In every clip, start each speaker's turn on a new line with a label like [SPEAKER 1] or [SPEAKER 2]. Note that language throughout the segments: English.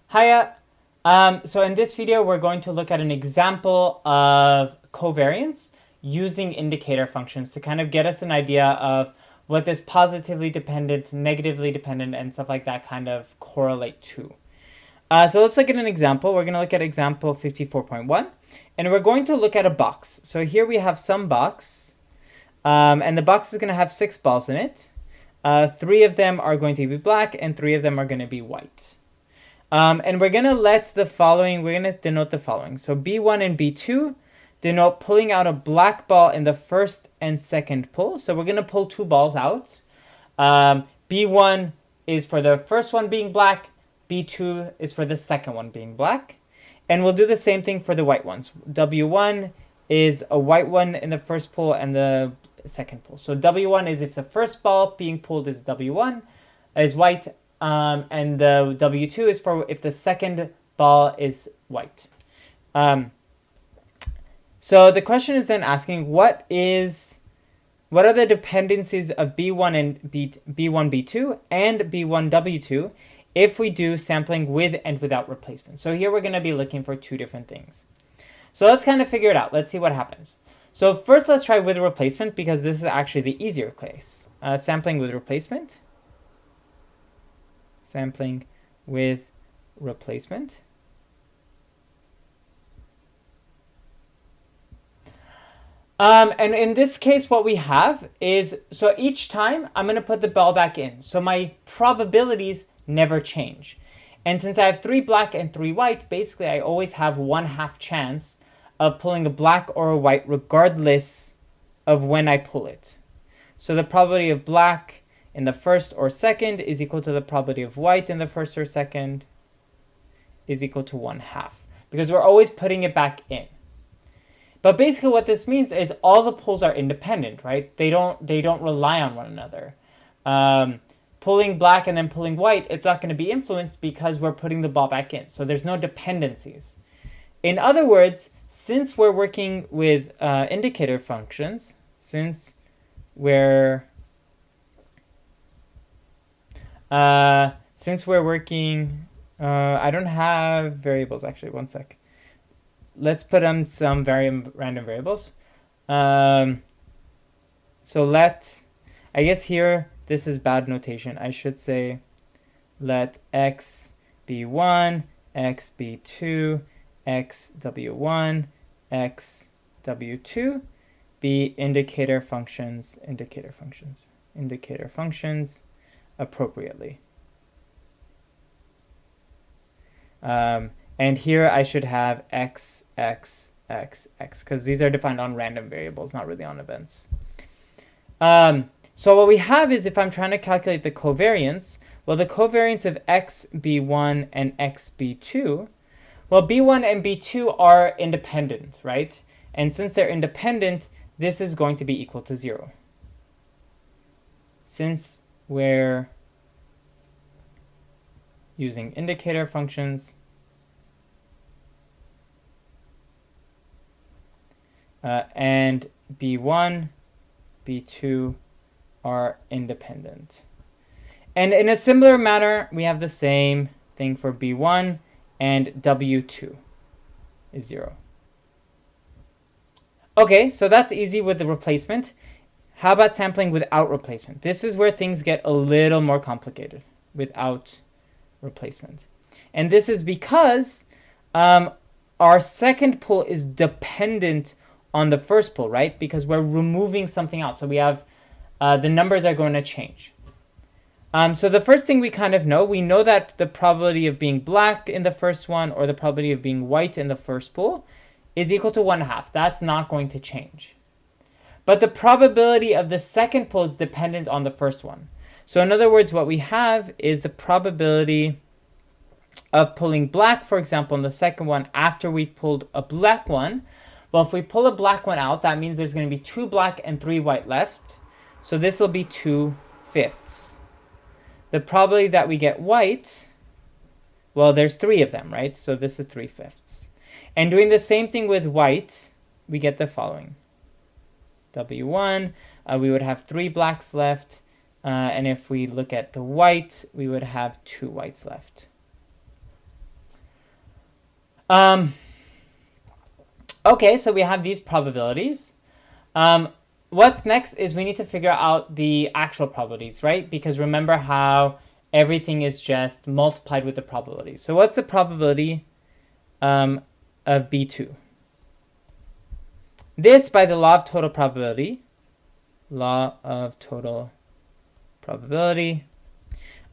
[SPEAKER 1] Hiya. So in this video, we're going to look at an example of covariance using indicator functions to kind of get us an idea of what this positively dependent, negatively dependent, and stuff like that kind of correlate to. So let's look at an example. We're going to look at example 54.1, and we're going to look at a box. So here we have some box, and the box is going to have 6 balls in it. 3 of them are going to be black, and 3 of them are going to be white. And we're going to denote the following. So B1 and B2 denote pulling out a black ball in the first and second pull. So we're going to pull 2 balls out. B1 is for the first one being black. B2 is for the second one being black. And we'll do the same thing for the white ones. W1 is a white one in the first pull and the second pull. So W1 is if the first ball being pulled is W1, is white, and the W2 is for if the second ball is white. So the question is then asking what are the dependencies of B1 and B1 B2 and B1 W2 if we do sampling with and without replacement. So here we're going to be looking for 2 different things. So let's kind of figure it out. Let's see what happens. So first let's try with replacement because this is actually the easier case. Sampling with replacement. Sampling with replacement. And in this case, what we have is, so each time I'm going to put the ball back in. So my probabilities never change. And since I have 3 black and 3 white, basically I always have 1/2 chance of pulling a black or a white regardless of when I pull it. So the probability of black in the first or second is equal to the probability of white in the first or second is equal to 1/2 because we're always putting it back in. But basically what this means is all the pulls are independent, right? They don't rely on one another. Pulling black and then pulling white, it's not going to be influenced because we're putting the ball back in. So there's no dependencies. In other words, since we're working with indicator functions, since we're working, I don't have variables actually, one sec. Let's put on some random variables. So I guess here, this is bad notation. I should say let x be 1, x be 2, x w1, x w2 be indicator functions appropriately. And here I should have x, x, x, x, because these are defined on random variables, not really on events. So what we have is if I'm trying to calculate the covariance, well, the covariance of x b1 and x b2, well, b1 and b2 are independent, right? And since they're independent, this is going to be equal to 0. Since we're using indicator functions, and b1, b2 are independent. And in a similar manner, we have the same thing for b1 and w2 is 0. Okay, so that's easy with the replacement. How about sampling without replacement? This is where things get a little more complicated without replacement. And this is because our second pull is dependent on the first pull, right? Because we're removing something else. So we have the numbers are going to change. So the first thing we kind of know, we know that the probability of being black in the first one or the probability of being white in the first pull is equal to 1/2. That's not going to change. But the probability of the second pull is dependent on the first one. So in other words, what we have is the probability of pulling black, for example, in the second one after we've pulled a black one. Well, if we pull a black one out, that means there's going to be 2 black and 3 white left. So this will be 2/5. The probability that we get white, well, there's 3 of them, right? So this is 3/5. And doing the same thing with white, we get the following. W1, we would have 3 blacks left. And if we look at the white, we would have 2 whites left. Okay, so we have these probabilities. What's next is we need to figure out the actual probabilities, right? Because remember how everything is just multiplied with the probability. So what's the probability of B2? This, by the law of total probability,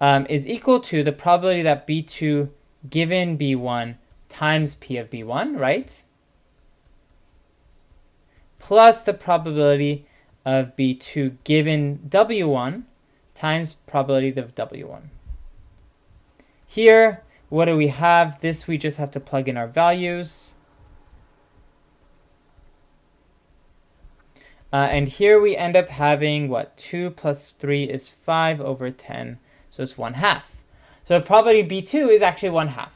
[SPEAKER 1] is equal to the probability that B2 given B1 times P of B1, right? Plus the probability of B2 given W1 times probability of W1. Here, what do we have? This we just have to plug in our values. And here we end up having, what, 2 plus 3 is 5 over 10. So it's 1/2. So the probability B2 is actually 1/2.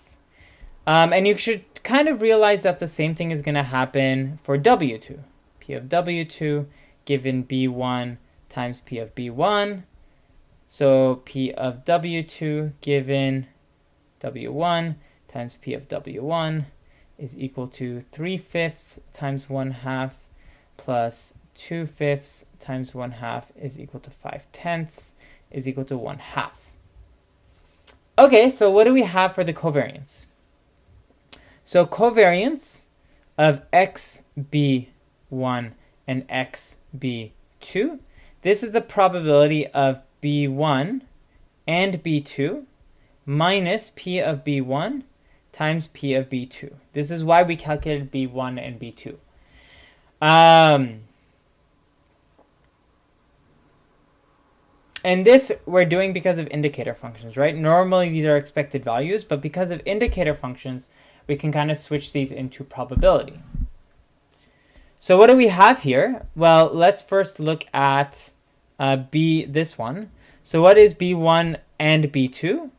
[SPEAKER 1] And you should kind of realize that the same thing is going to happen for W2. P of W2 given B1 times P of B1. So P of W2 given W1 times P of W1 is equal to 3/5 times 1/2 plus 2/5 times 1/2 is equal to 5/10 is equal to 1/2. Okay, so what do we have for the covariance? So covariance of xb1 and xb2, this is the probability of b1 and b2 minus p of b1 times p of b2. This is why we calculated b1 and b2. And this we're doing because of indicator functions, right? Normally these are expected values, but because of indicator functions, we can kind of switch these into probability. So what do we have here? Well, let's first look at this one. So what is B1 and B2?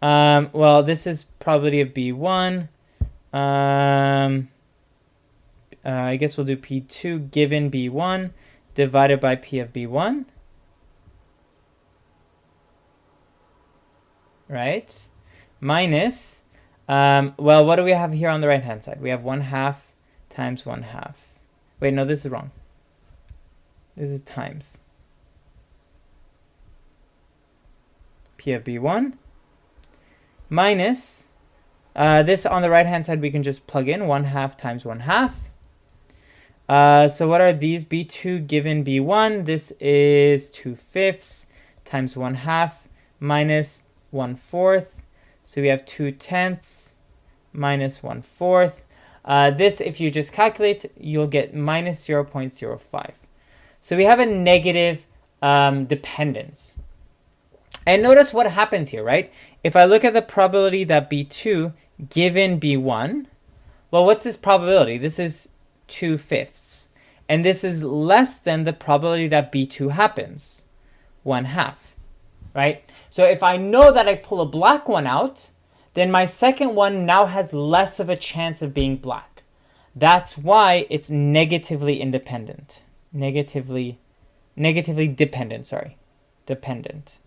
[SPEAKER 1] Well, this is probability of B1. I guess we'll do P2 given B1 divided by P of B1. Right? Minus, well, what do we have here on the right-hand side? We have 1/2 times 1/2. Wait, no, this is wrong. This is times P of B1 minus, this on the right-hand side we can just plug in 1/2 times 1/2. So what are these? B2 given B1, this is 2/5 times 1/2 minus 1/4. So we have 2/10 minus 1/4. This, if you just calculate, you'll get minus 0.05. So we have a negative dependence. And notice what happens here, right? If I look at the probability that B2 given B1, well, what's this probability? This is 2/5. And this is less than the probability that B2 happens, 1/2. Right? So if I know that I pull a black one out, then my second one now has less of a chance of being black. That's why it's negatively independent. Negatively dependent, sorry. Dependent.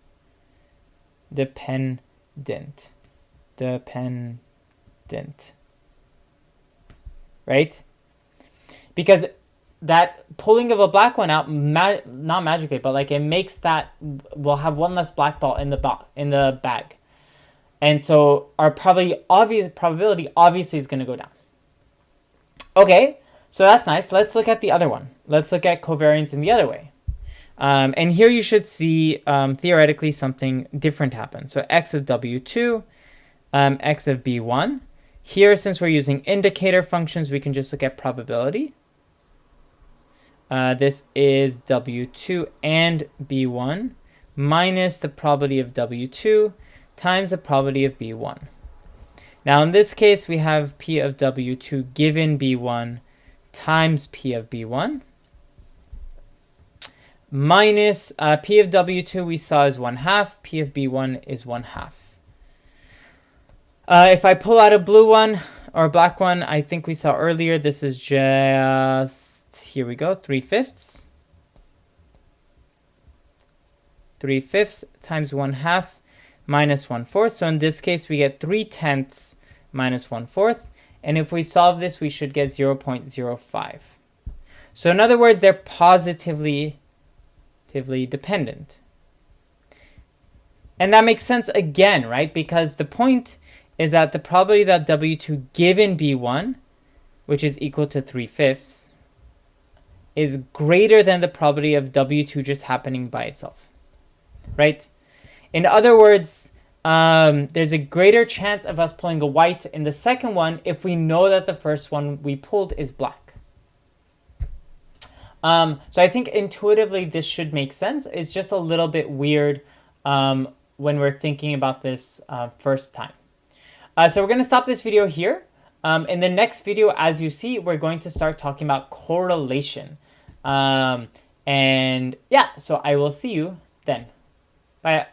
[SPEAKER 1] Right? Because that pulling of a black one out, not magically, but like it makes that we'll have one less black ball in the bag, and so our probability obviously is going to go down. Okay, so that's nice. Let's look at the other one. Let's look at covariance in the other way, and here you should see theoretically something different happen. So x of W2, x of B1. Here, since we're using indicator functions, we can just look at probability. This is W2 and B1 minus the probability of W2 times the probability of B1. Now in this case, we have P of W2 given B1 times P of B1 minus P of W2 we saw is 1/2, P of B1 is 1/2. If I pull out a blue one or a black one, I think we saw earlier, this is just, here we go, 3/5. 3/5 times 1/2 minus 1/4. So in this case, we get 3/10 minus 1/4. And if we solve this, we should get 0.05. So in other words, they're positively dependent. And that makes sense again, right? Because the point is that the probability that W2 given B1, which is equal to 3/5, is greater than the probability of W2 just happening by itself, right? In other words, there's a greater chance of us pulling a white in the second one if we know that the first one we pulled is black. So I think intuitively this should make sense. It's just a little bit weird when we're thinking about this first time. So we're going to stop this video here. In the next video, as you see, we're going to start talking about correlation. And yeah, so I will see you then. Bye.